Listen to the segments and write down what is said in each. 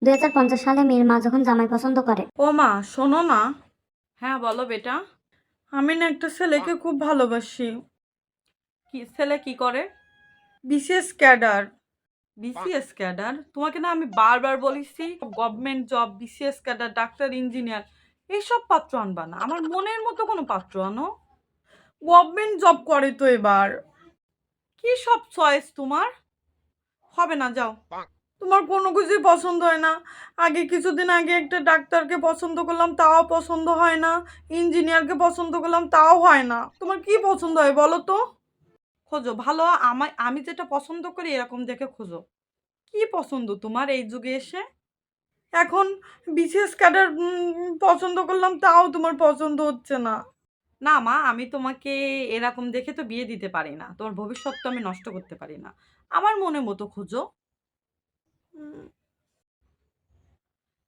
2050 সালে মেয়ের মা যখন জামাই পছন্দ করে। ও মা শোনো না। হ্যাঁ বলো বেটা। আমি না একটা ছেলেকে খুব ভালোবাসি। কি ছেলে কি করে? BCS cadre. BCS cadre? তোমাকে না আমি বারবার বলেছি government job, BCS cadre, doctor, engineer এইসব পাত্র আনবা না, আমার মনের মতো কোনো পাত্র আনো। গভর্নমেন্ট জব করে তো এবার। কি সব চয়েস তোমার? হবে না, যাও। তোমার কোনো কিছুই পছন্দ হয় না। কিছুদিন আগে একটা ডাক্তারকে পছন্দ করলাম, তাও পছন্দ হয় না। ইঞ্জিনিয়ারকে পছন্দ করলাম, তাও হয় না। তোমার কি পছন্দ হয় বলো তো? খোঁজো ভালো, আমি যেটা পছন্দ করি এরকম দেখে খোঁজো। কি পছন্দ তোমার এই যুগে এসে? এখন বিশেষ ক্যাডার পছন্দ করলাম, তাও তোমার পছন্দ হচ্ছে না। না মা, আমি তোমাকে এরকম দেখে তো বিয়ে দিতে পারি না। তোমার ভবিষ্যৎ তো আমি নষ্ট করতে পারি না। আমার মনের মতো খোঁজো।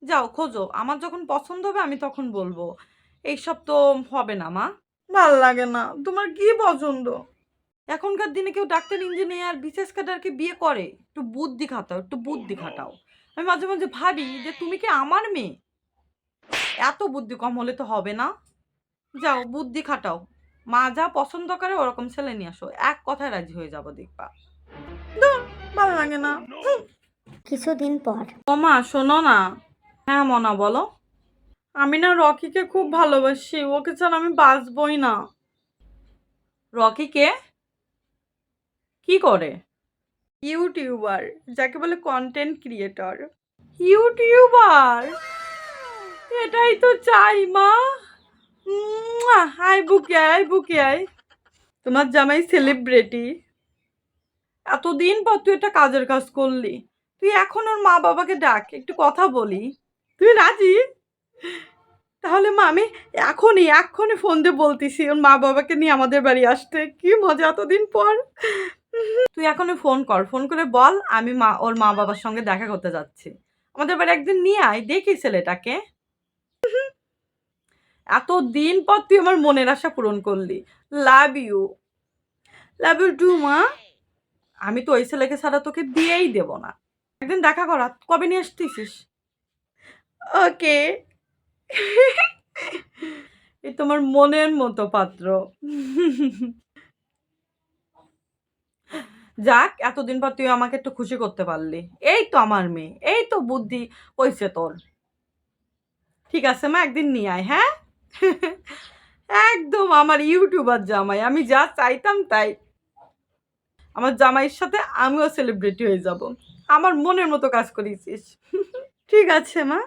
যাও খোঁজো, আমার যখন পছন্দ হবে আমি তখন বলবো। এইসব তো হবে না মা। ভাল লাগে না। তোমার কি পছন্দ? এখনকার দিনে কেউ ডাক্তার, ইঞ্জিনিয়ার, বিশেষ ক্যাডারকে বিয়ে করে? একটু বুদ্ধি খাটাও, একটু বুদ্ধি খাটাও। আমি মাঝে মাঝে ভাবি যে তুমি কি আমার মেয়ে? এত বুদ্ধি কম হলে তো হবে না। যাও বুদ্ধি খাটাও। মা যা পছন্দ করে ওরকম ছেলে নিয়ে আসো, এক কথায় রাজি হয়ে যাবো দেখবা। ভালো লাগে না। কিছুদিন পর। ও মা শোনো না। হ্যাঁ মনা বলো। আমি না রকিকে খুব ভালোবাসি, ওকে ছাড়া আমি বাঁচবই না। রকিকে? কি করে? ইউটিউবার, যাকে বলে কন্টেন্ট ক্রিয়েটর। ইউটিউবার? এটাই তো চাই মা। আয় বুকে আয়, বুকে আয়। তোমার জামাই সেলিব্রিটি। এতদিন পর তুই একটা কাজের কাজ করলি। তুই এখন ওর মা বাবাকে ডাক, একটু কথা বলি। তুই রাজি? তাহলে মা আমি এখনই ফোন দিয়ে বলতেছি ওর মা বাবাকে নিয়ে আমাদের বাড়ি আসতে। কি মজা এতদিন পর। তুই এখনই ফোন কর, ফোন করে বল আমি ওর মা বাবার সঙ্গে দেখা করতে যাচ্ছি। আমাদের বাড়ি একদিন নিয়ে আয়, দেখি ছেলেটাকে। এতদিন পর তুই আমার মনের আশা পূরণ করলি। Love you. Love you too মা। আমি তো ওই ছেলেকে ছাড়া তোকে বিয়েই দেব না। একদিন দেখা করা, কবে নিয়ে আসতেছিস? ওকে। এই তোমার মনের মতো পাত্র। যাক, এতদিন পর তুই আমাকে একটু খুশি করতে পারলি। এই তো আমার মেয়ে, এই তো বুদ্ধি হয়েছে তোর। ঠিক আছে মা, একদিন নিয়ে আয়, হ্যাঁ? একদম আমার ইউটিউবার জামাই, আমি যা চাইতাম তাই। আমার জামাইয়ের সাথে আমিও সেলিব্রিটি হয়ে যাব। আমার মনের মতো কাজ করেছিস। ঠিক আছে মা।